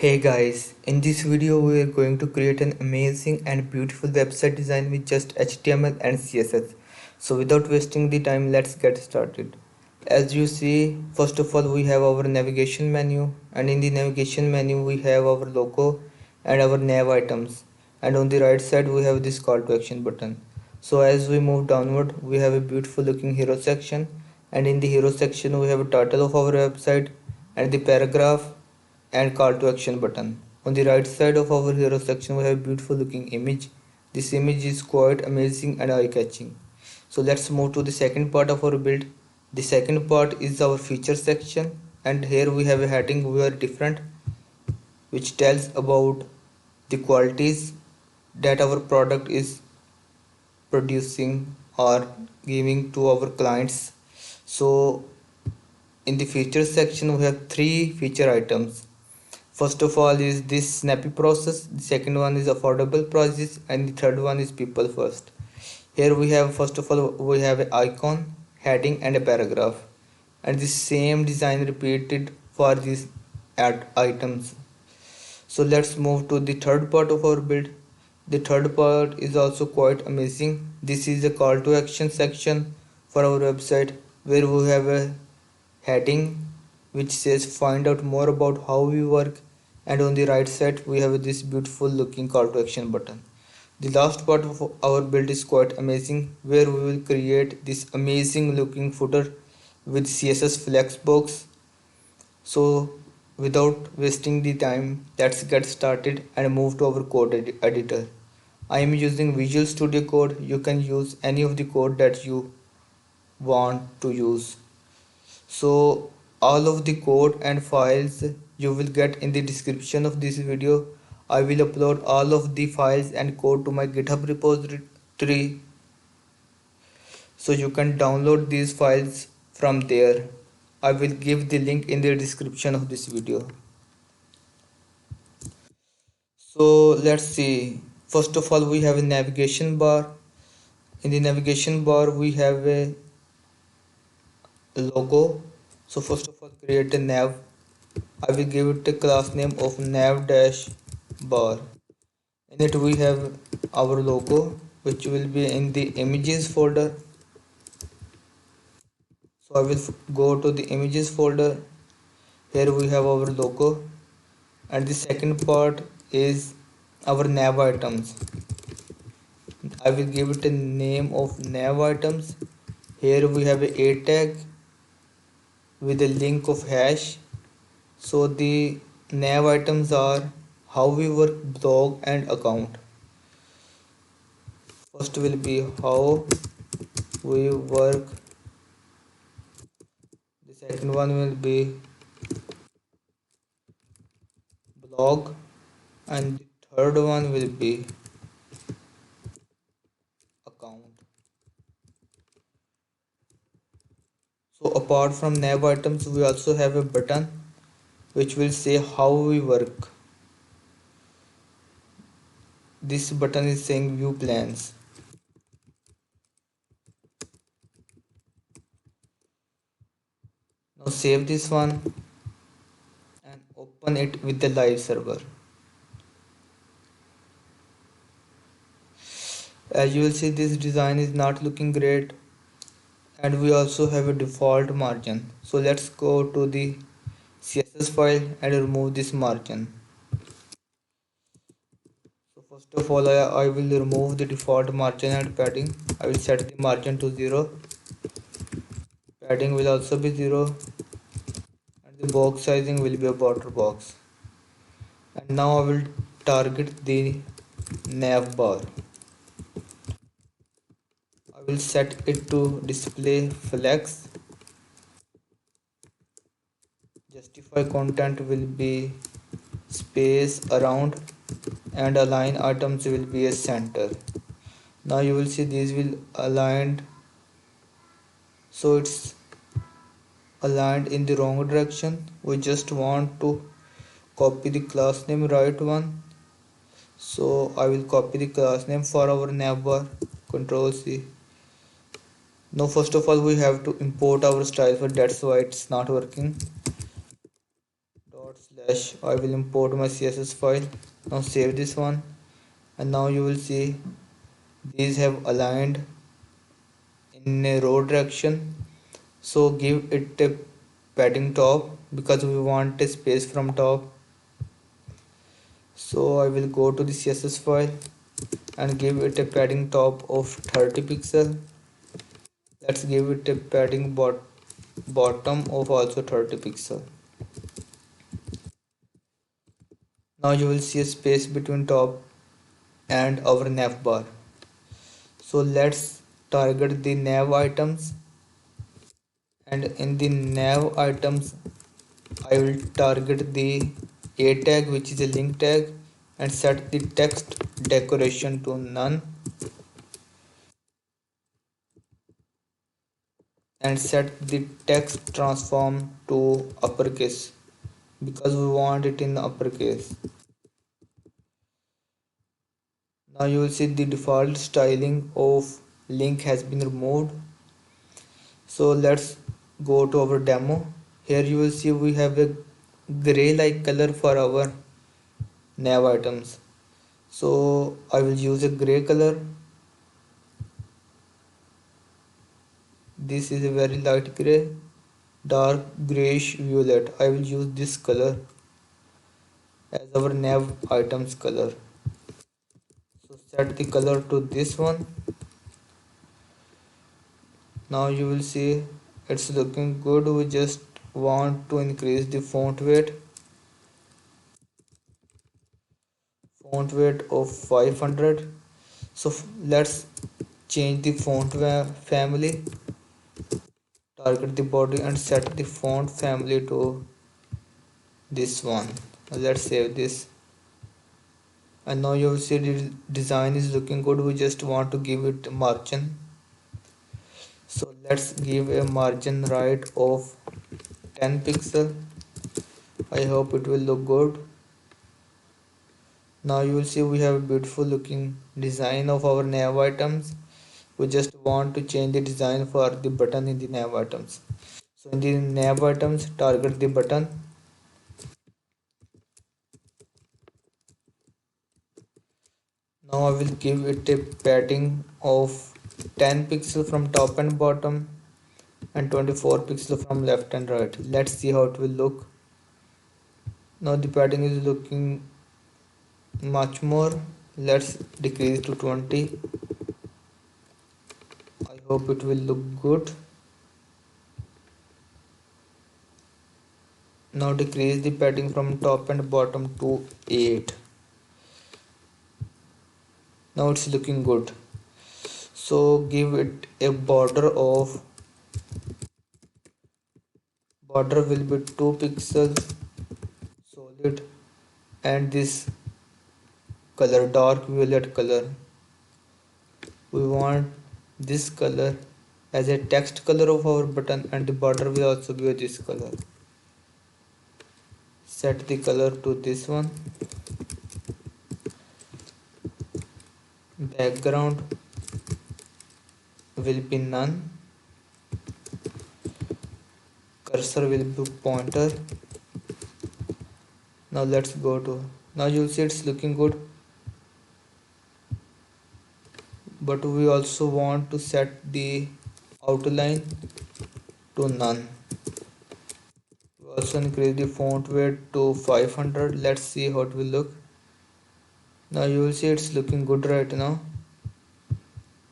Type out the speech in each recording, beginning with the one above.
Hey guys, in this video we are going to create an amazing and beautiful website design with just HTML and CSS. So without wasting the time, let's get started. As you see, first of all we have our navigation menu, and in the navigation menu we have our logo and our nav items, and on the right side we have this call to action button. So as we move downward we have a beautiful looking hero section, and in the hero section we have a title of our website and the paragraph and call to action button. On the right side of our hero section we have a beautiful looking image. This image is quite amazing and eye catching. So let's move to the second part of our build. The second part is our feature section, and here we have a heading we are different, which tells about the qualities that our product is producing or giving to our clients. So in the feature section we have three feature items. First of all is this snappy process, the second one is affordable prices, and the third one is people first. Here we have, first of all we have an icon, heading and a paragraph, and the same design repeated for these items. So let's move to the third part of our build. The third part is also quite amazing. This is a call to action section for our website, where we have a heading which says find out more about how we work, and on the right side we have this beautiful looking call to action button. The last part of our build is quite amazing, where we will create this amazing looking footer with CSS flexbox. So without wasting the time, let's get started and move to our code editor. I am using Visual Studio Code. You can use any of the code that you want to use. So all of the code and files you will get in the description of this video. I will upload all of the files and code to my GitHub repository, so you can download these files from there. I will give the link in the description of this video. So let's see. First of all we have a navigation bar. In the navigation bar we have a logo. So first of all create a nav. I will give it a class name of nav dash bar. In it we have our logo, which will be in the images folder. So I will go to the images folder. Here we have our logo, and the second part is our nav items. I will give it a name of nav items. Here we have a tag with a link of hash. So the nav items are how we work, blog and account. First will be how we work, the second one will be blog, and the third one will be account. So apart from nav items we also have a button which will say how we work. This button is saying view plans. Now save this one and open it with the live server. As you will see, this design is not looking great, and we also have a default margin. So let's go to the CSS file and remove this margin. So first of all I will remove the default margin and padding. I will set the margin to 0. Padding will also be 0, and the box sizing will be a border box. And now I will target the nav bar. I will set it to display flex. Justify content will be space around, and align items will be a center. Now you will see these will aligned, so it's aligned in the wrong direction. We just want to copy the class name right one. So I will copy the class name for our navbar. Control C. Now first of all we have to import our style, but that's why it's not working. dash I will import my css file. Now save this one, and now you will see these have aligned in a row direction. So give it a padding top because we want a space from top. So I will go to the css file and give it a padding top of 30 pixel. Let's give it a padding bottom of also 30 pixel. Now you will see a space between top and our nav bar. So let's target the nav items, and in the nav items I will target the a tag, which is a link tag, and set the text decoration to none, and set the text transform to uppercase because we want it in uppercase. Now you will see the default styling of link has been removed. So let's go to our demo. Here you will see we have a gray like color for our nav items. So I will use a gray color. This is a very light gray, dark grayish violet. I will use this color as our nav items color. So set the color to this one. Now you will see it's looking good. We just want to increase the font weight of 500. So let's change the family, target the body and set the font family to this one. Let's save this, and now you will see the design is looking good. We just want to give it margin, so let's give a margin right of 10 pixel. I hope it will look good. Now you will see we have a beautiful looking design of our nav items. We just want to change the design for the button in the nav items. So in the nav items, target the button. Now I will give it a padding of 10 pixel from top and bottom and 24 pixel from left and right. Let's see how it will look. Now the padding is looking much more. Let's decrease to 20. I hope it will look good. Now decrease the padding from top and bottom to 8. Now it's looking good. So give it a border will be 2 pixels solid, and this color dark violet color, we want this color as a text color of our button, and the border will also be this color. Set the color to this one. Background will be none. Cursor will be pointer. Now let's go to, now you'll see it's looking good, but we also want to set the outline to none. We also increase the font weight to 500. Let's see how it will look. Now you will see it's looking good right now.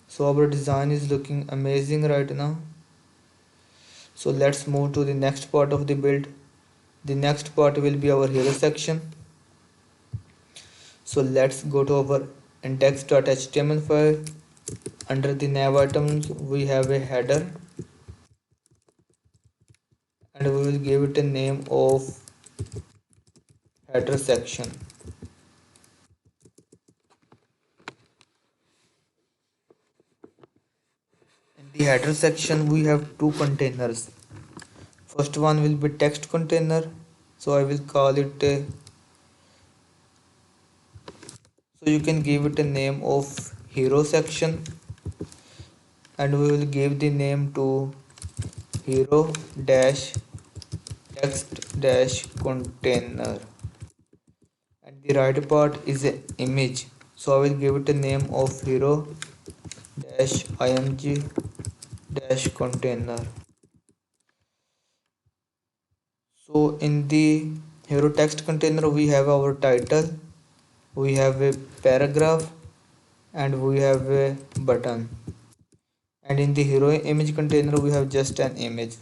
So our design is looking amazing right now. So let's move to the next part of the build. The next part will be our hero section. So let's go to our index.html file. Under the nav items we have a header, and we will give it a name of header section. In the header section we have two containers. First one will be text container, so I will call it a, so you can give it a name of hero section, and we will give the name to hero dash text dash container, and the right part is an image, so I will give it a name of hero dash img dash container. So in the hero text container we have our title, we have a paragraph, and we have a button. And in the hero image container we have just an image.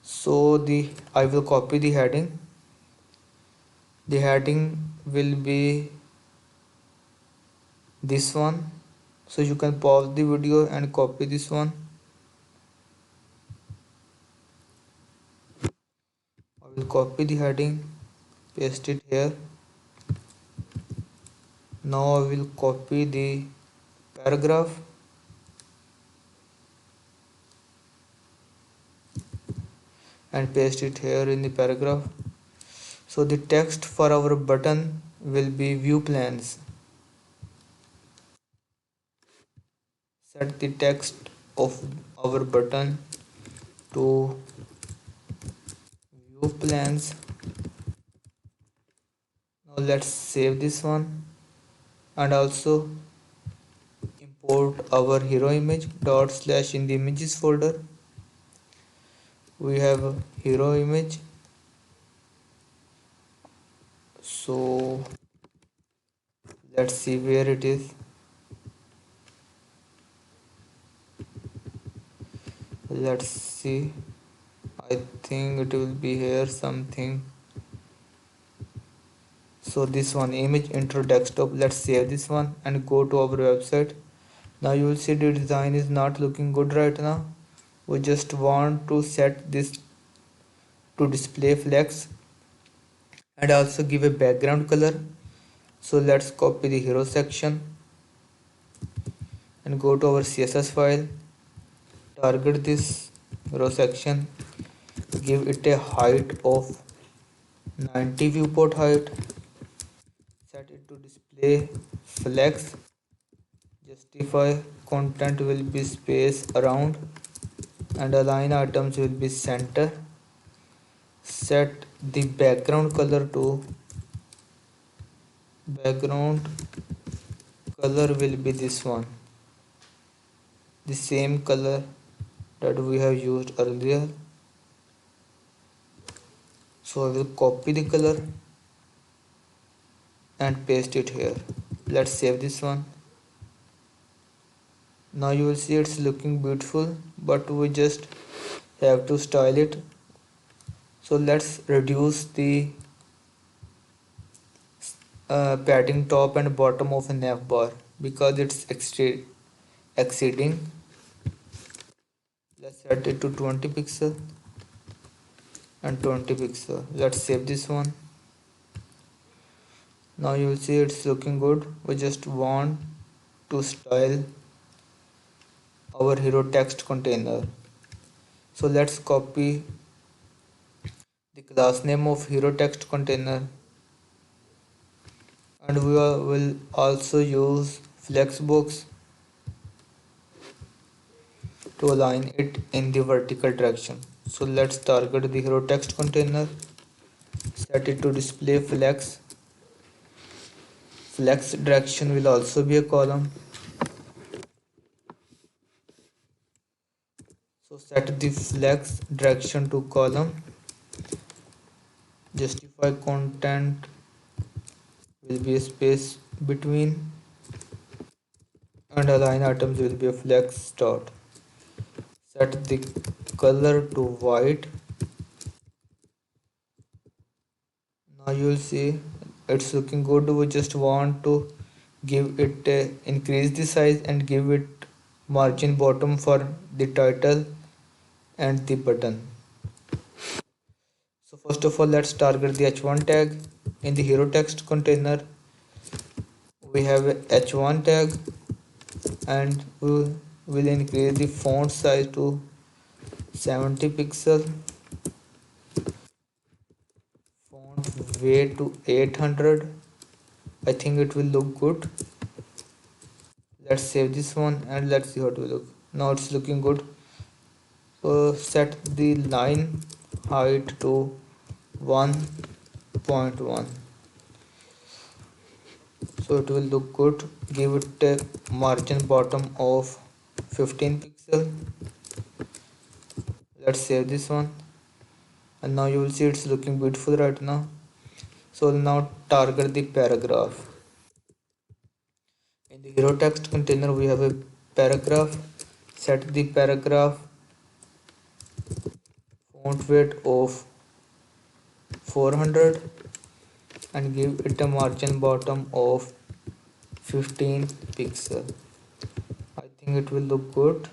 So I will copy the heading. The heading will be this one. So you can pause the video and copy this one. I will copy the heading, paste it here. Now I will copy the paragraph and paste it here in the paragraph. So the text for our button will be view plans. Set the text of our button to view plans. Now let's save this one and also import our hero image dot slash in the images folder. We have a hero image. So let's see where it is. Let's see. I think it will be here something. So this one, image intro desktop. Let's save this one and go to our website. Now you will see the design is not looking good right now. We just want to set this to display flex and also give a background color. So let's copy the hero section and go to our CSS file, target this hero section, give it a height of 90 viewport height, set it to display flex, justify content will be space around and align items will be center, set the background color to background color will be this one, the same color that we have used earlier. So I will copy the color and paste it here. Let's save this one. Now you will see it's looking beautiful, but we just have to style it. So let's reduce the padding top and bottom of a nav bar because it's exceeding. Let's set it to 20 pixel and 20 pixel. Let's save this one. Now you will see it's looking good. We just want to style our hero text container. So let's copy the class name of hero text container, and we will also use flexbox to align it in the vertical direction. So let's target the hero text container, set it to display flex. Flex direction will also be a column. So set the flex direction to column, justify content will be a space between, and align items will be a flex start. Set the color to white. Now you will see it's looking good. We just want to give it increase the size and give it margin bottom for the title and the button. So first of all, let's target the h1 tag. In the hero text container we have a h1 tag, and we will increase the font size to 70 pixel, font weight to 800. I think it will look good. Let's save this one and let's see how it will look. Now it's looking good. So set the line height to 1.1, so it will look good. Give it a margin bottom of 15 pixel. Let's save this one, and now you will see it's looking beautiful right now. So now target the paragraph. In the hero text container we have a paragraph. Set the paragraph font weight of 400 and give it a margin bottom of 15 pixel. I think it will look good.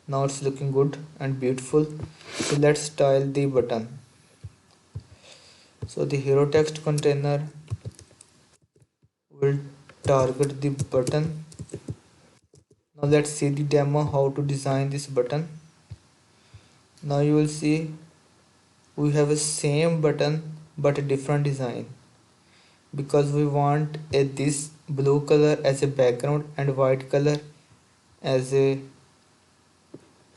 Now it's looking good and beautiful. So let's style the button. So the hero text container will target the button. Now let's see the demo how to design this button. Now you will see we have a same button but a different design, because we want this blue color as a background and white color as a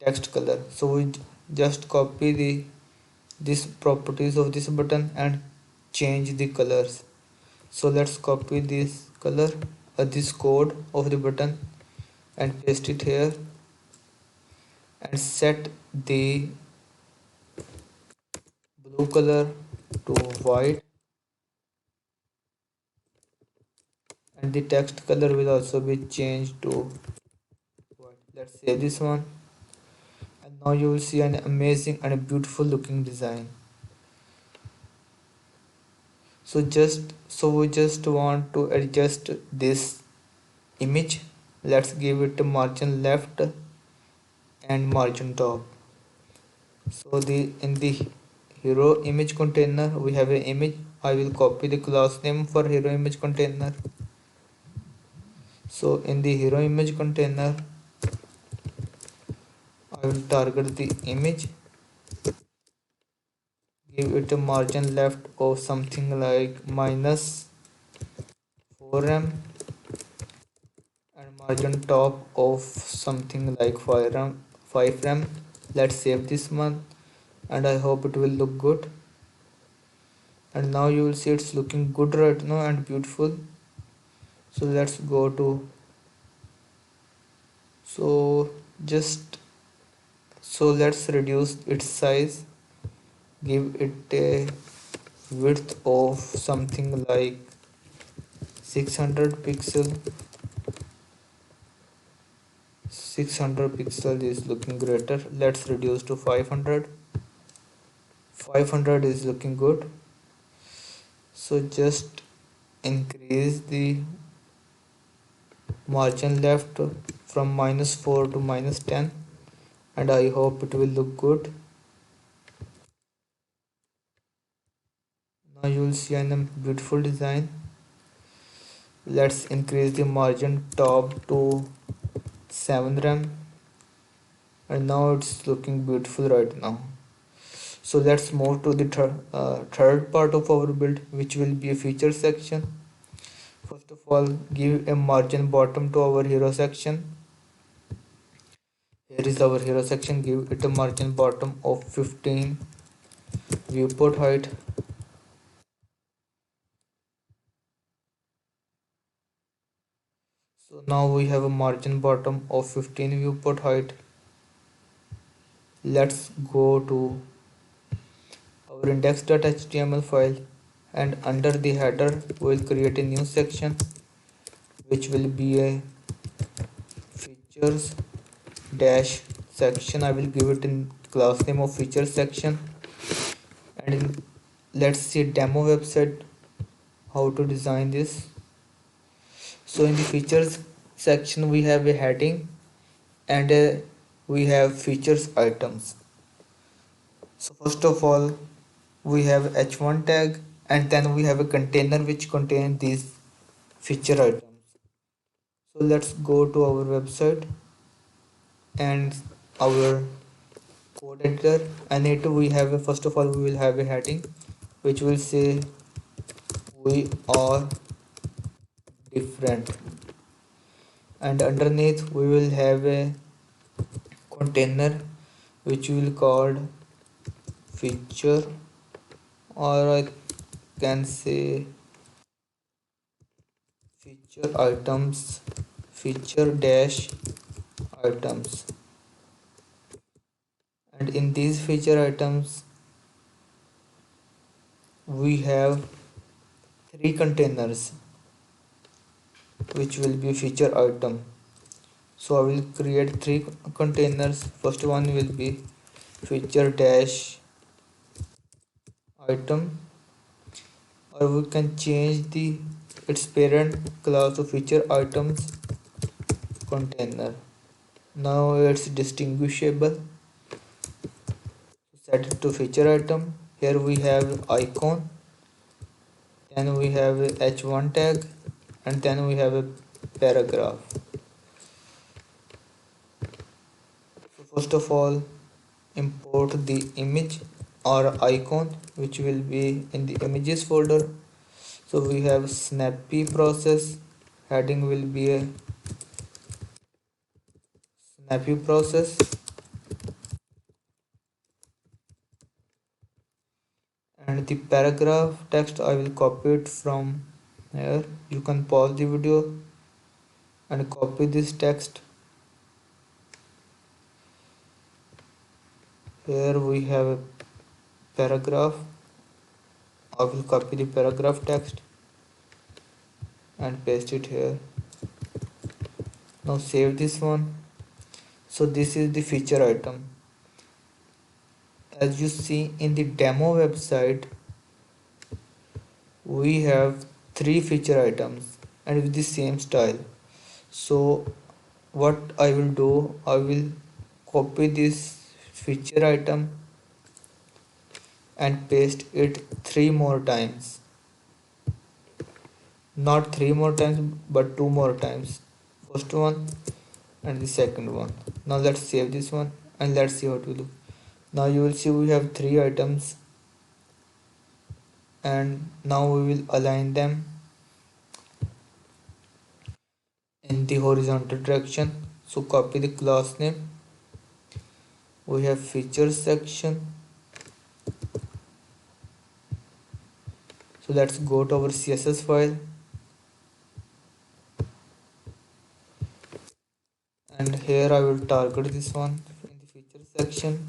text color. So we just copy these properties of this button and change the colors. So let's copy this color this code of the button and paste it here, and set the blue color to white, and the text color will also be changed to white. Let's save this one, and now you will see an amazing and a beautiful looking design. So we just want to adjust this image. Let's give it a margin left and margin top. So the in the hero image container we have an image. I will copy the class name for hero image container. So in the hero image container I will target the image, give it a margin left of something like -4 em and margin top of something like 5 em. Let's save this one, and I hope it will look good. And now you will see it's looking good right now and beautiful. So let's go to, so just so let's reduce its size, give it a width of something like 600 pixel. 600 pixel is looking greater. Let's reduce to 500. 500 is looking good. So just increase the margin left from -4 to -10, and I hope it will look good. Now you will see a beautiful design. Let's increase the margin top to 7 em, and now it's looking beautiful right now. So let's move to the third part of our build, which will be a feature section. First of all, give a margin bottom to our hero section. Here is our hero section. Give it a margin bottom of 15 viewport height. So now we have a margin bottom of 15 viewport height. Let's go to our index.html file, and under the header we will create a new section which will be a features dash section. I will give it in class name of features section, and let's see demo website how to design this. So in the features section we have a heading, and we have features items. So first of all we have h1 tag, and then we have a container which contains these feature items. So let's go to our website and our code editor, and it we have a, first of all we will have a heading which will say we are different, and underneath we will have a container which we will call feature, or I can say feature items, feature dash items. And in these feature items we have three containers which will be feature item. So I will create three containers. First one will be feature dash item, or we can change the its parent class to feature items container. Now it's distinguishable. Set it to feature item. Here we have icon, then we have a h1 tag, and then we have a paragraph. So first of all, import the image or icon which will be in the images folder. So we have snappy process, heading will be a snappy process, and the paragraph text I will copy it from here. You can pause the video and copy this text. Here we have a paragraph. I will copy the paragraph text and paste it here. Now save this one. So this is the feature item. As you see in the demo website, we have three feature items and with the same style. So what I will do, I will copy this feature item and paste it three more times. Not three more times, but two more times. First one and the second one. Now let's save this one and let's see what we do. Now you will see we have three items, and now we will align them in the horizontal direction. So copy the class name. We have features section. So let's go to our CSS file, and here I will target this one in the feature section.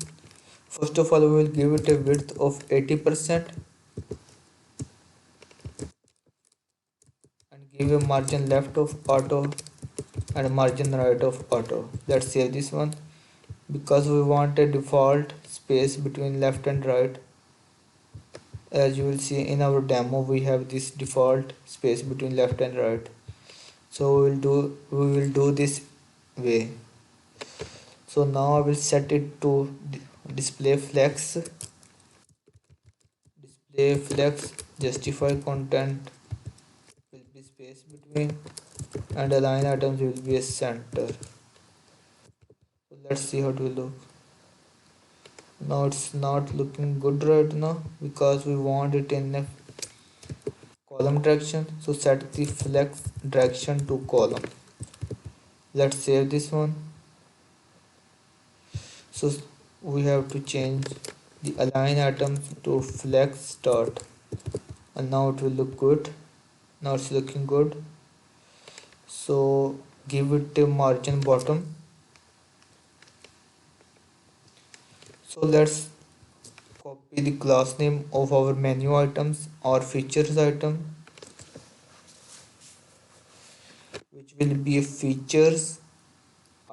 First of all, we will give it a width of 80% and give a margin left of auto and margin right of auto. Let's save this one because we want a default space between left and right. As you will see in our demo, we have this default space between left and right. So we will do this way. So now I will set it to display flex. Display flex, justify content will be space between, and align items will be a center. So let's see how it will look. Now it's not looking good right now because we want it in a column direction. So set the flex direction to column. Let's save this one. So we have to change the align items to flex start, and now it will look good. Now it's looking good. So give it a margin bottom. So let's copy the class name of our menu items or features item, which will be a features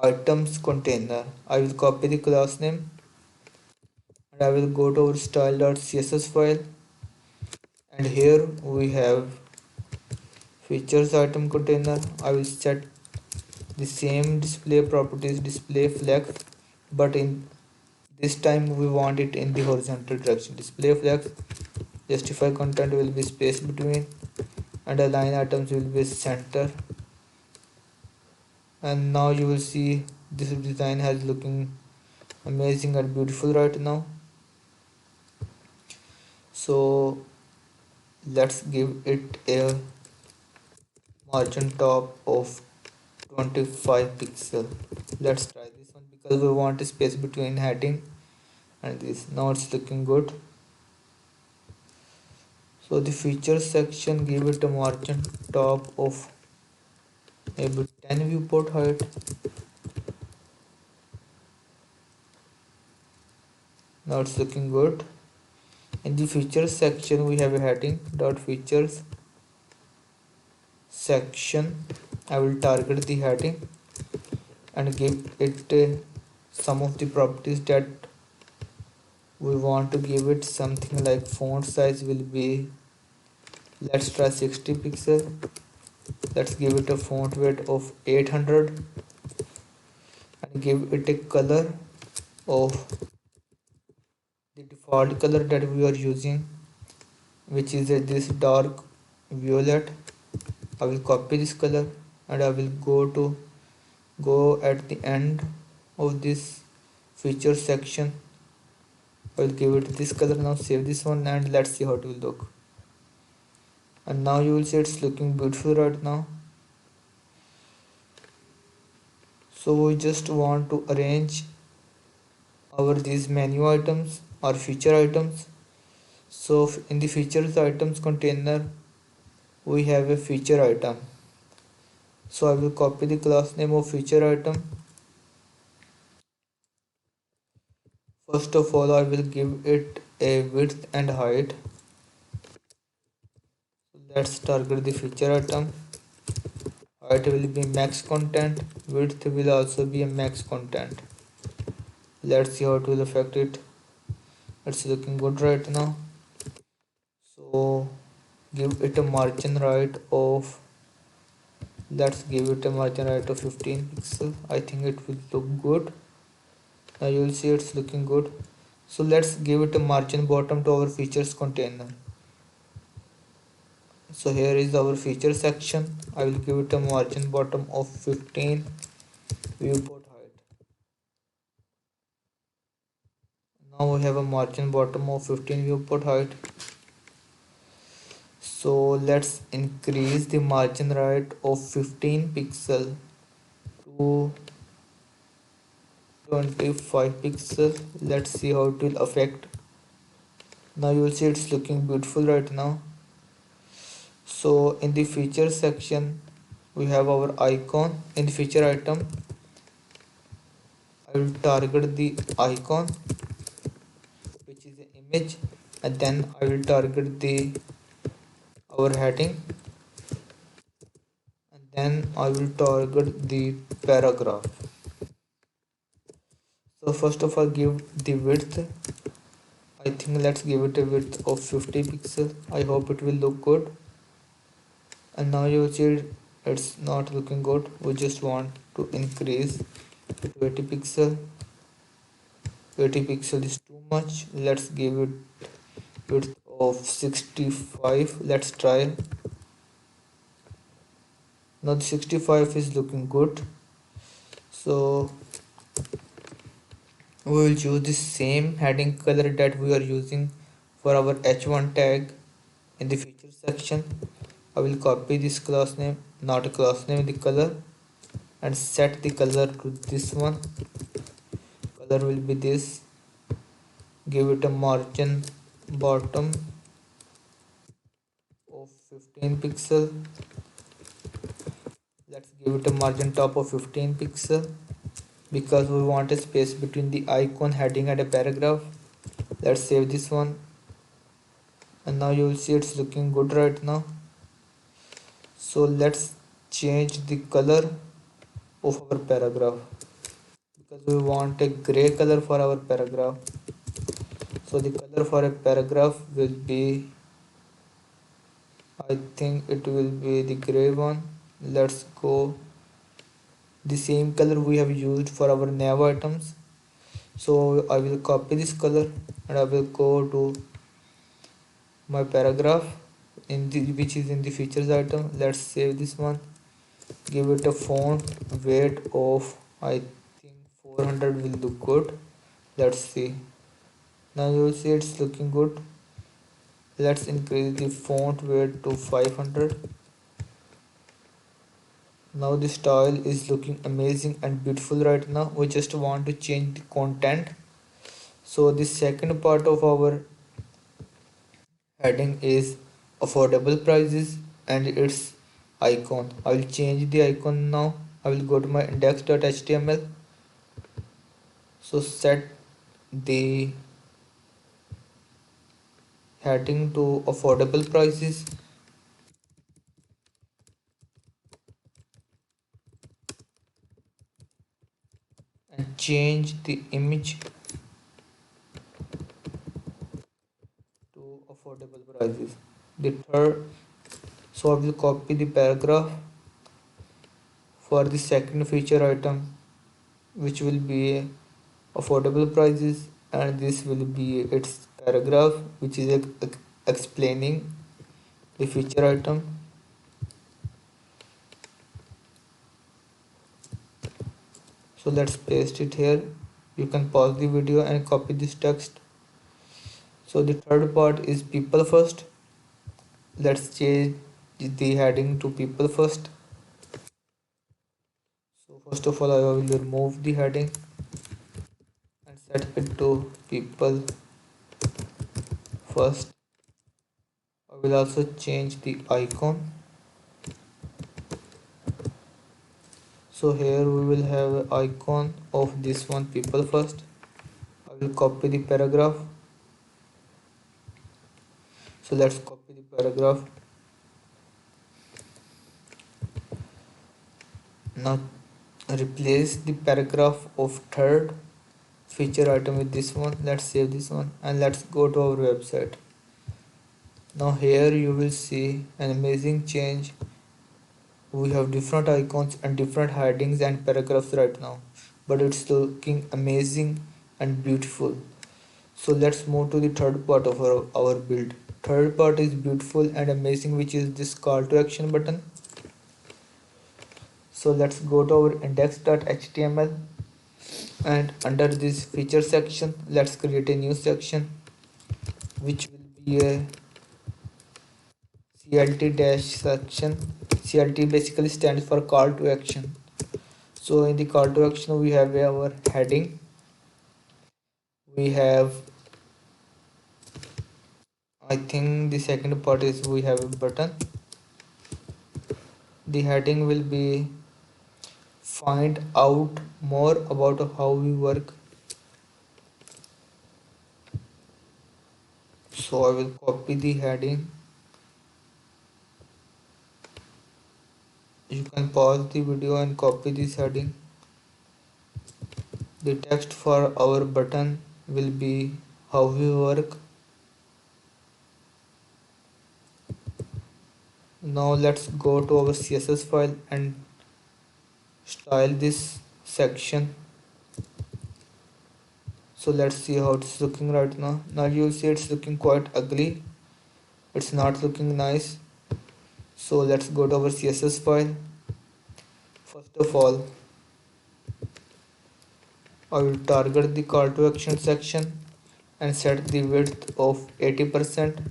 items container. I will copy the class name and I will go to our style.css file, and here we have features item container. I will set the same display properties, display flex, but in this time we want it in the horizontal direction. Display flex, justify content will be space between, and align items will be center. And now you will see this design has looking amazing and beautiful right now. So let's give it a margin top of 25 pixel. Let's try this one because we want a space between heading and this. Now it's looking good. So the features section, give it a margin top of maybe 10 viewport height. Now it's looking good. In the features section we have a heading dot features section. I will target the heading and give it some of the properties that we want to give it. Something like font size will be, let's try 60 pixel. Let's give it a font weight of 800 and give it a color of the default color that we are using, which is this dark violet. I will copy this color and I will go at the end of this feature section. I will give it this color. Now save this one and let's see how it will look. And now you will see it's looking beautiful right now. So we just want to arrange our these menu items or feature items. So in the features items container we have a feature item. So I will copy the class name of feature item. First of all, I will give it a width and height. Let's target the feature item. Height will be max content, width will also be a max content. Let's see how it will affect it. It's looking good right now. So give it a margin right of, let's give it a margin right of 15 pixel. I think it will look good. Now you will see it's looking good. So let's give it a margin bottom to our features container. So here is our feature section. I will give it a margin bottom of 15 viewport height. Now we have a margin bottom of 15 viewport height. So let's increase the margin right of 15 pixel to 25 pixel. Let's see how it will affect. Now you will see it's looking beautiful right now. So in the feature section we have our icon. In the feature item I will target the icon, which is an image, and then I will target the our heading, and then I will target the paragraph. So first of all, give the width. I think let's give it a width of 50 pixel. I hope it will look good. And now you see it's not looking good. We just want to increase to 80 pixel. 80 pixel is too much. Let's give it width of 65. Let's try. Now the 65 is looking good. So we will choose the same heading color that we are using for our h1 tag in the feature section. I will copy this class name, not a class name, the color, and set the color to this one. Color will be this. Give it a margin bottom of 15 pixel. Let's give it a margin top of 15 pixel because we want a space between the icon, heading and a paragraph. Let's save this one, and now you will see it's looking good right now. So let's change the color of our paragraph because we want a gray color for our paragraph. So the color for a paragraph will be, I think it will be the gray one. Let's go the same color we have used for our nav items. So I will copy this color and I will go to my paragraph in the, which is in the features item. Let's save this one. Give it a font weight of, I think 400 will look good. Let's see. Now you will see it's looking good. Let's increase the font weight to 500. Now the style is looking amazing and beautiful right now. We just want to change the content. So the second part of our heading is affordable prices and its icon. I will change the icon now. I will go to my index.html. So set the heading to affordable prices and change the image to affordable prices. The third, so I will copy the paragraph for the second feature item, which will be affordable prices, and this will be its paragraph, which is explaining the feature item. So let's paste it here. You can pause the video and copy this text. So the third part is people first. Let's change the heading to people first. So first of all, I will remove the heading and set it to people first. I will also change the icon. So here we will have an icon of this one, people first. I will copy the paragraph. So let's copy the paragraph. Now replace the paragraph of third feature item with this one. Let's save this one and let's go to our website. Now here you will see an amazing change. We have different icons and different headings and paragraphs right now, but it's looking amazing and beautiful. So let's move to the third part of our build. Third part is beautiful and amazing, which is this call to action button. So let's go to our index.html and under this feature section, let's create a new section which will be a CLT dash section. CLT basically stands for call to action. So in the call to action, we have our heading. We have, I think the second part is we have a button. The heading will be find out more about how we work. So I will copy the heading. You can pause the video and copy this heading. The text for our button will be how we work. Now let's go to our CSS file and style this section. So let's see how it's looking right now. Now you see it's looking quite ugly. It's not looking nice. So let's go to our CSS file. First of all, I will target the call to action section and set the width of 80%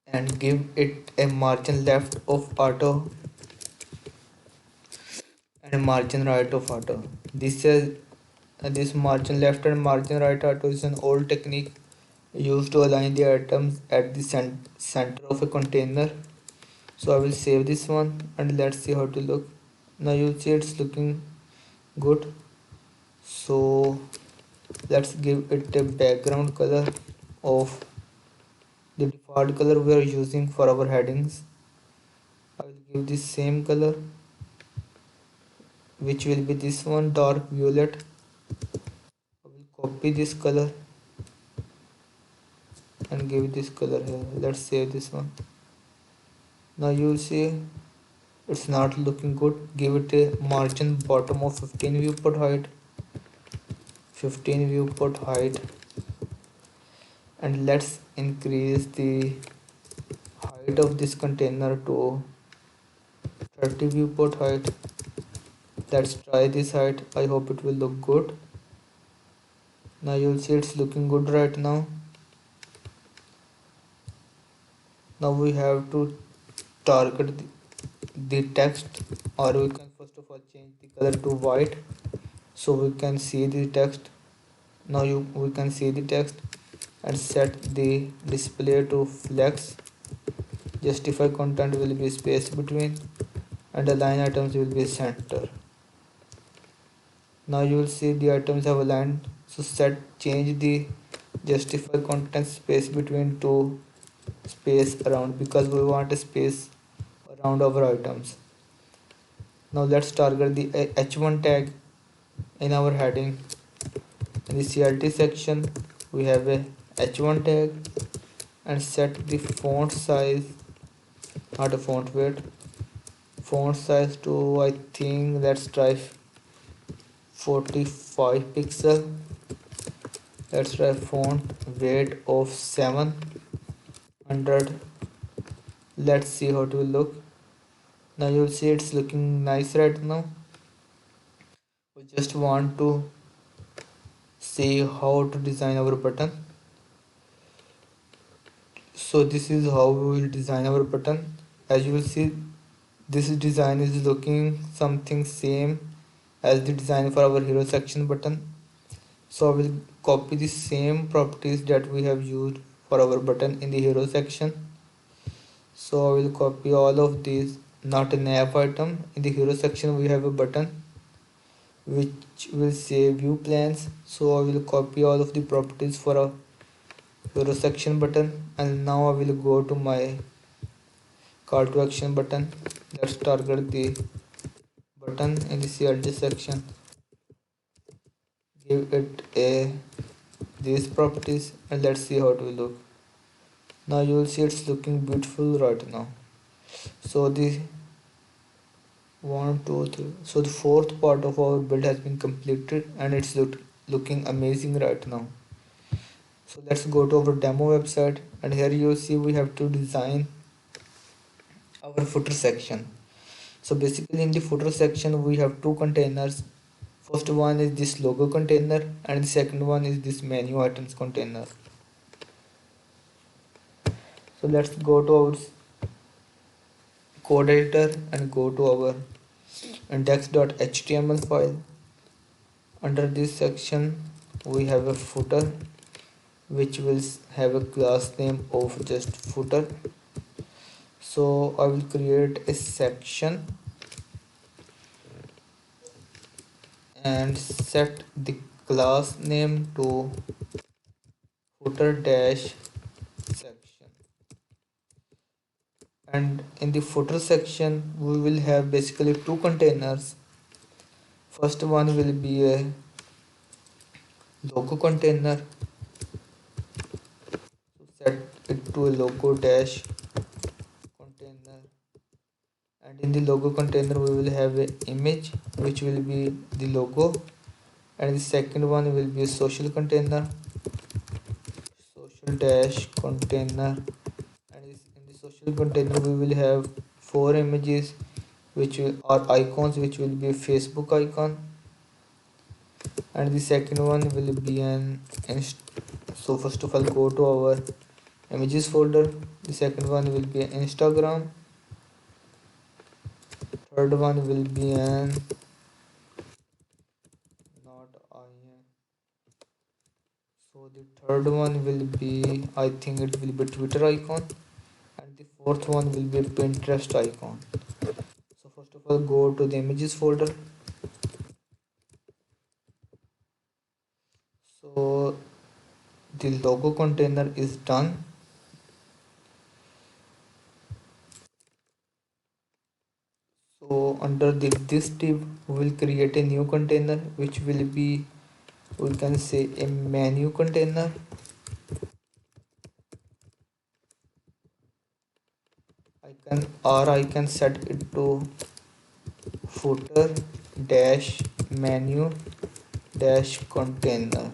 and give it a margin left of auto and a margin right of auto. This margin left and margin right auto is an old technique used to align the items at the center of a container. So I will save this one and let's see how to look. Now you see it's looking good. So let's give it a background color of the default color we are using for our headings. I will give the same color, which will be this one, dark violet. I will copy this color and give this color here. Let's save this one. Now you see it's not looking good. Give it a margin bottom of 15 viewport height, 15 viewport height, and let's increase the height of this container to 30 viewport height. Let's try this height. I hope it will look good. Now you'll see it's looking good right now. Now we have to target the text, or we can first of all change the color to white so we can see the text. Now we can see the text and set the display to flex. Justify content will be space between and align items will be center. Now you will see the items have aligned. So set change the justify content space between to space around because we want a space around our items. Now let's target the h1 tag in our heading. In the CLT section we have a h1 tag and set the font size, not a font weight, font size to I think let's try 45 pixel. Let's try font weight of 700. Let's see how it will look. Now you'll see it's looking nice right now. We just want to see how to design our button. So this is how we will design our button. As you will see, this design is looking something same as the design for our hero section button. So I will copy the same properties that we have used for our button in the hero section. So I will copy all of these, not an app item. In the hero section we have a button which will say view plans. So I will copy all of the properties for a hero section button, and now I will go to my call to action button. Let's target the button in the CLT section, give it a these properties, and let's see how it will look. Now you will see it's looking beautiful right now. So the 1 2 3, so the fourth part of our build has been completed and it's looking amazing right now. So let's go to our demo website, and here you see we have to design our footer section. So basically in the footer section we have two containers. First one is this logo container and the second one is this menu items container. So let's go to our code editor and go to our index.html file. Under this section we have a footer which will have a class name of just footer. So I will create a section and set the class name to footer dash section, and in the footer section we will have basically two containers. First one will be a logo container, so set it to a logo dash container, and in the logo container we will have an image which will be the logo, and the second one will be a social container, social dash container, and in the social container we will have four images which are icons, which will be a Facebook icon, and the second one will be an so first of all go to our images folder. The second one will be Instagram, third one will be an not IN, so the third one will be, I think it will be Twitter icon, and the fourth one will be Pinterest icon. So first of all go to the images folder. So the logo container is done. So under this div we will create a new container which will be, we can say, a menu container. I can set it to footer dash menu dash container.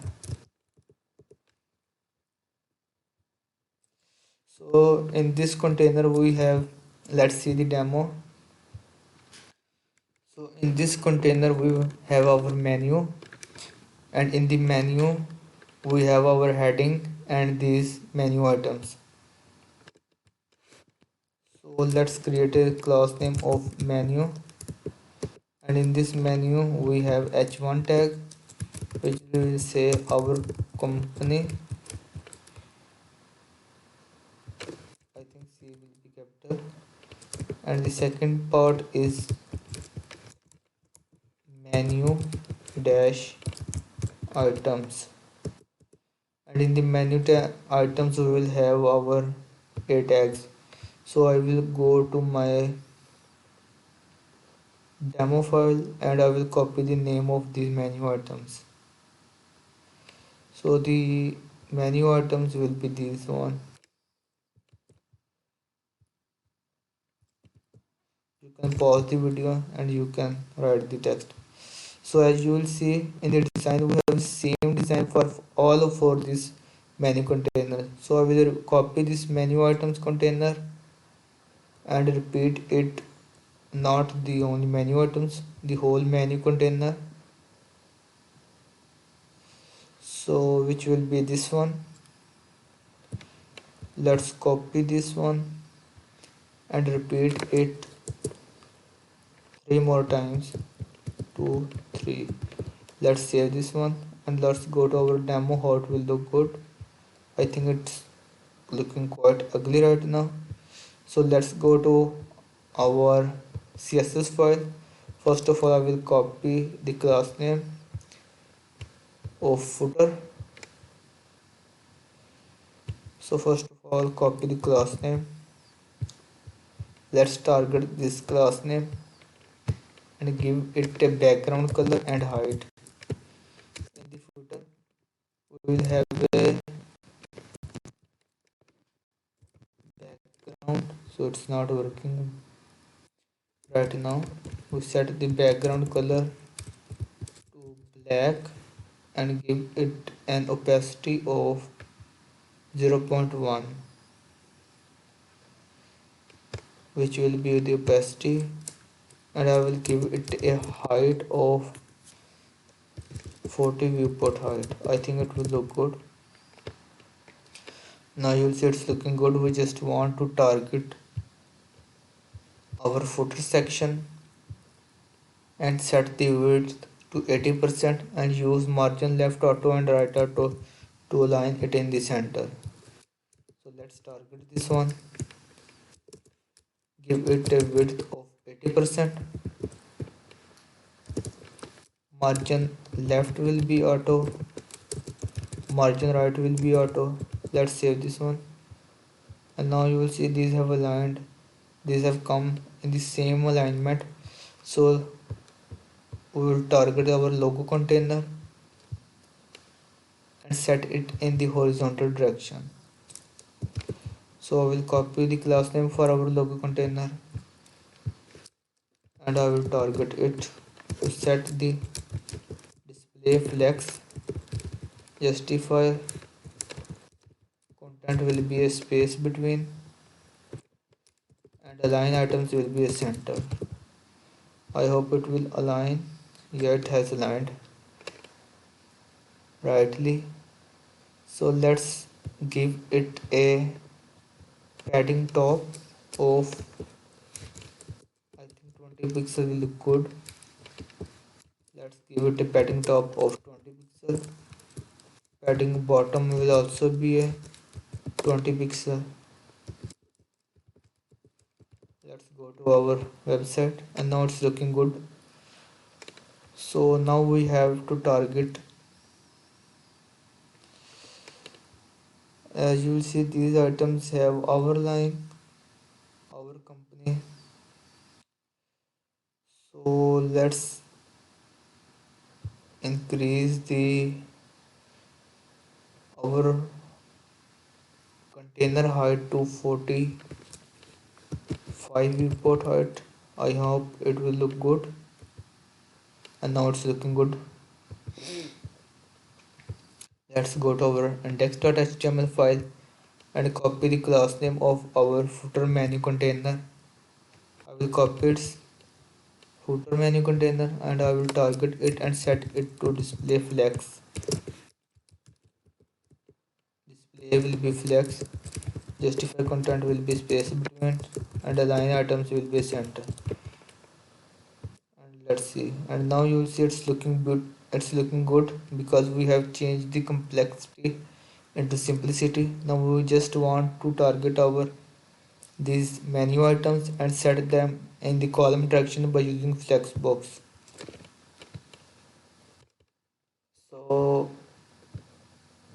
So in this container we have, let's see the demo. So in this container we have our menu, and in the menu we have our heading and these menu items. So let's create a class name of menu, and in this menu we have h1 tag, which will say our company. I think C will be capital, and the second part is menu dash items, and in the items we will have our a tags. So I will go to my demo file and I will copy the name of these menu items. So the menu items will be this one. You can pause the video and you can write the text. So as you will see in the design, we have same design for all for this menu container. So I will copy this menu items container and repeat it, not the only menu items, the whole menu container. So which will be this one. Let's copy this one and repeat it 3 more times. 2, 3. Let's save this one and let's go to our demo how it will look good. I think it's looking quite ugly right now. So let's go to our CSS file. First of all, I will copy the class name of footer. So first of all, copy the class name. Let's target this class name and give it a background color and height. In the footer, we will have a background, so it's not working right now. We set the background color to black and give it an opacity of 0.1, which will be the opacity, and I will give it a height of 40 viewport height. I think it will look good. Now you'll see it's looking good. We just want to target our footer section and set the width to 80% and use margin left auto and right auto to align it in the center. So let's target this one, give it a width of 80%, margin left will be auto, margin right will be auto. Let's save this one, and now you will see these have aligned, these have come in the same alignment. So we will target our logo container and set it in the horizontal direction. So I will copy the class name for our logo container and I will target it to set the display flex. Justify content will be a space between and align items will be a center. I hope it will align. Yeah, it has aligned rightly. So let's give it a padding top of, I think 20 pixel will look good. Let's give it a padding top of 20 pixel. Padding bottom will also be a 20 pixel. Let's go to our website and now it's looking good. So now we have to target, as you will see these items have our line, our company. So let's increase the our container height to 45 viewport height. I hope it will look good, and now it's looking good. Let's go to our index.html file and copy the class name of our footer menu container. I will copy its footer menu container and I will target it and set it to display flex. Display will be flex, justify content will be space between, and align items will be center. And Let's see, and now you will see it's looking good. It's looking good because we have changed the complexity into simplicity. Now we just want to target our these menu items and set them in the column direction by using flexbox. So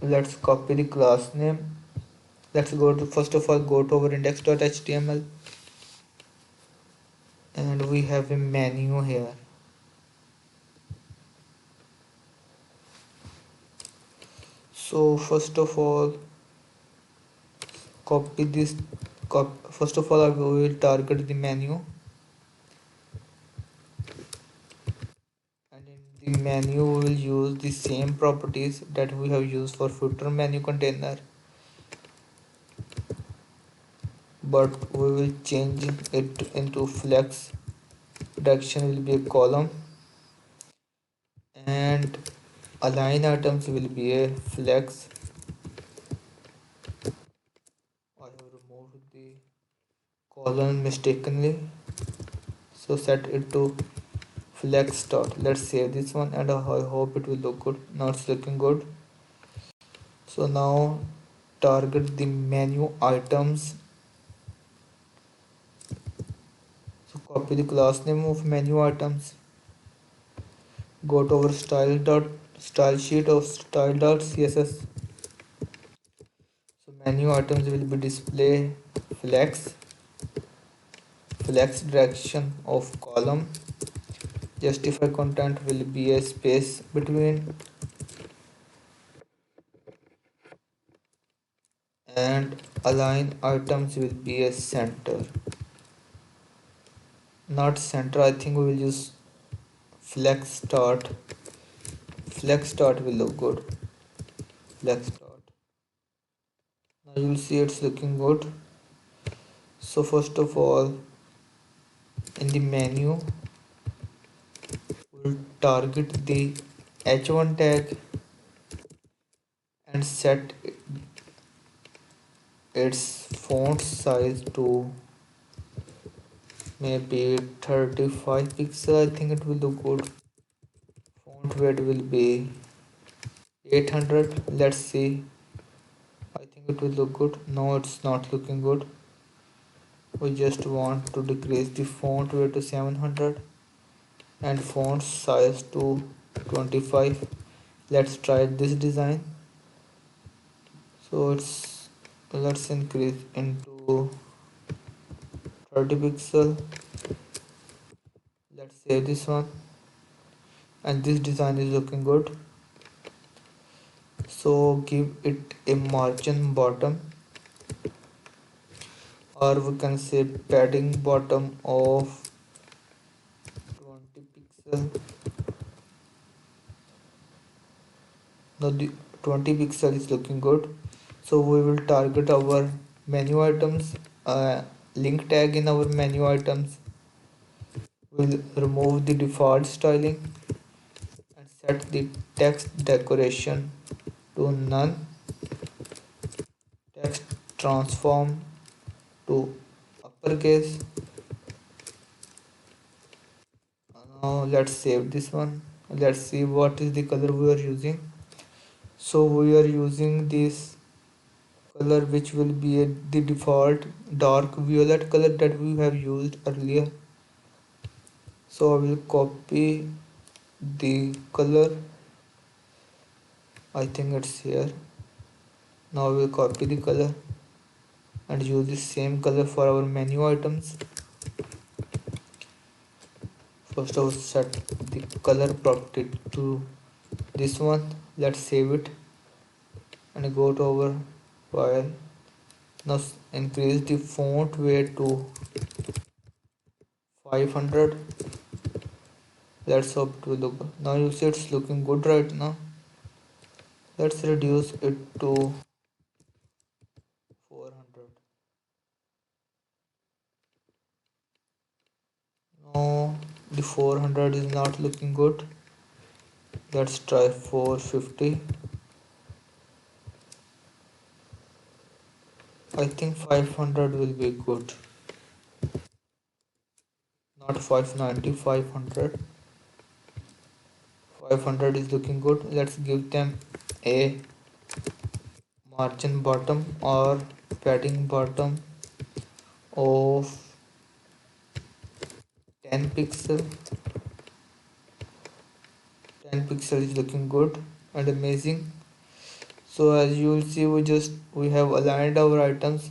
let's copy the class name. Let's go to, first of all, go to our index.html, and we have a menu here. So first of all, copy this. First of all, I will target the menu, and in the menu we will use the same properties that we have used for footer menu container, but we will change it into flex. Direction will be a column, and align items will be a flex. I have removed the column mistakenly, so set it to flex start. Let's save this one, and I hope it will look good. Now it's looking good. So now target the menu items. So copy the class name of menu items, go to our style sheet of style.css. So menu items will be display flex, flex direction of column, justify content will be a space between, and align items will be a center. Not center, I think we will use flex start. Flex start will look good. Flex start. Now you will see it's looking good. So first of all, in the menu we'll target the h1 tag and set its font size to maybe 35 pixel. I think it will look good. Font weight will be 800. Let's see. I think it will look good. No, it's not looking good. We just want to decrease the font weight to 700 and font size to 25. Let's try this design. So it's, let's increase into 30 pixel. Let's save this one, and this design is looking good. So give it a margin bottom, or we can say padding bottom of 20 pixel. Now the 20 pixel is looking good. So we will target our menu items, link tag in our menu items. We'll remove the default styling and set the text decoration to none, text transform to uppercase. Now let's save this one. Let's see what is the color we are using. So we are using this color, which will be the default dark violet color that we have used earlier. So I will copy the color. I think it's here. Now we will copy the color and use the same color for our menu items. First I will set the color property to this one. Let's save it and go to our file. Now increase the font weight to 500. Let's hope it will look good. Now you see it's looking good right now. Let's reduce it to 400. No, the 400 is not looking good. Let's try 450. I think 500 will be good. Not 590, 500. 500 is looking good. Let's give them a margin bottom or padding bottom of 10 pixel. 10 pixel is looking good and amazing. So as you will see, we have aligned our items.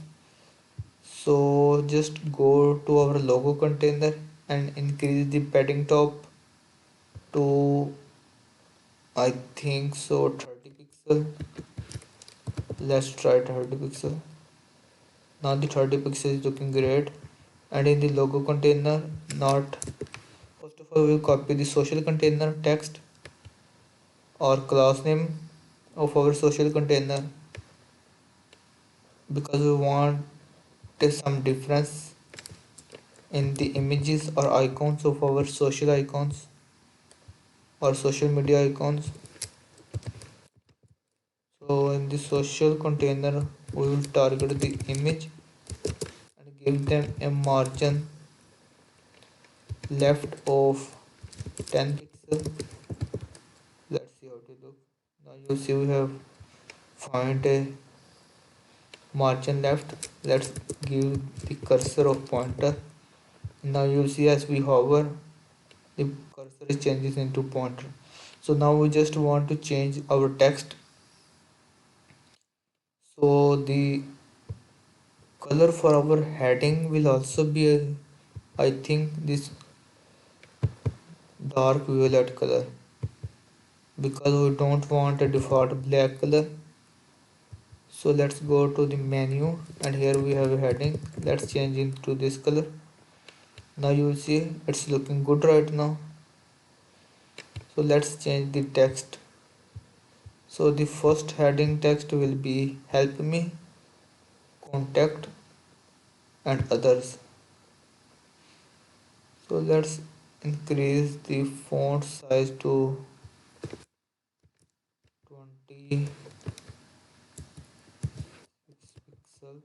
So just go to our logo container and increase the padding top to, I think so, 30 pixel. Let's try 30 pixel. Now the 30 pixel is looking great. And in the logo container, not first of all we'll copy the social container text or class name of our social container, because we want some difference in the images or icons of our social icons or social media icons. So in the social container we will target the image and give them a margin left of 10 pixel. Let's see how to look. Now you see we have found a margin left. Let's give the cursor of pointer. Now you see as we hover, the cursor is changes into pointer. So now we just want to change our text. So the color for our heading will also be, I think, this dark violet color, because we don't want a default black color. So let's go to the menu and here we have a heading. Let's change it to this color. Now you will see it's looking good right now. So let's change the text. So the first heading text will be help me, contact and others. So let's increase the font size to 26 pixel.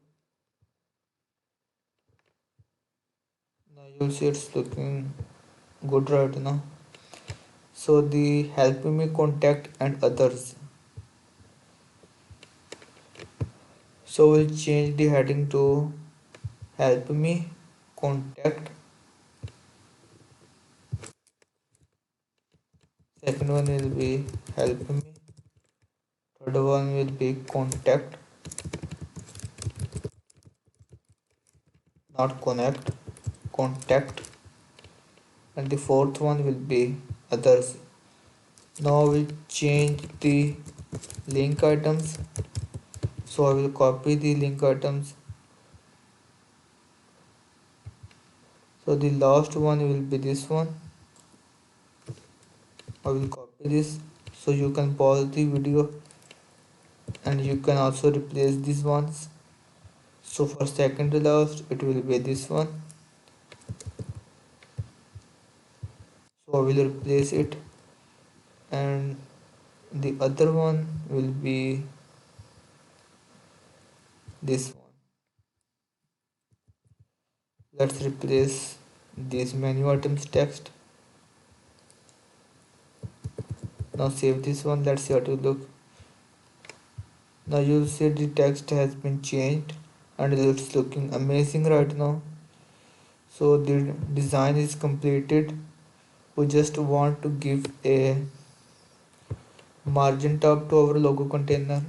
Now you'll see it's looking good right now. So the help me, contact and others. So we'll change the heading to help me, contact. Second one will be help me. Third one will be contact, not connect, contact. And the fourth one will be others. Now we change the link items. So I will copy the link items. So the last one will be this one. I will copy this, so you can pause the video and you can also replace these ones. So for second to last it will be this one. So I will replace it, and the other one will be this one. Let's replace this menu items text. Now save this one. Let's see how to look. Now you'll see the text has been changed and it's looking amazing right now. So the design is completed. We just want to give a margin top to our logo container.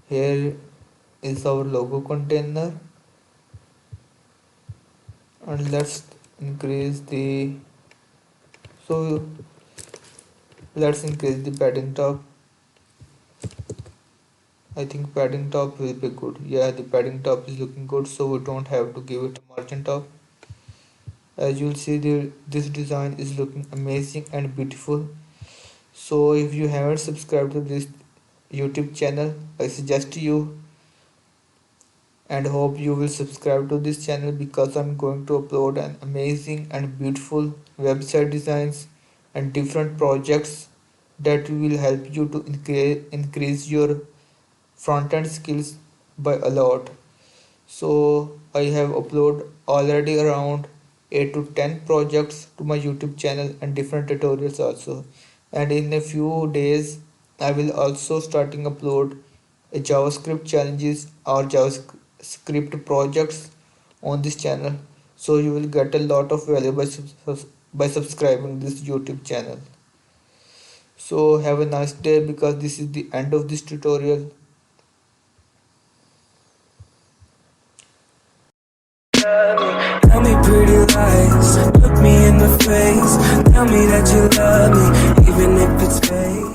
Here is our logo container, and let's increase the, so let's increase the padding top. I think padding top will be good. Yeah, the padding top is looking good, so we don't have to give it a margin top. As you'll see, this design is looking amazing and beautiful. So if you haven't subscribed to this YouTube channel, I suggest you and hope you will subscribe to this channel, because I'm going to upload an amazing and beautiful website designs and different projects that will help you to increase your front end skills by a lot. So I have uploaded already around 8 to 10 projects to my YouTube channel and different tutorials also. and in a few days I will also starting upload a JavaScript challenges or JavaScript projects on this channel, so you will get a lot of value by subscribing this YouTube channel. So have a nice day, because this is the end of this tutorial. Tell me pretty lies, look me in the face. Tell me that you love me, even if it's fake.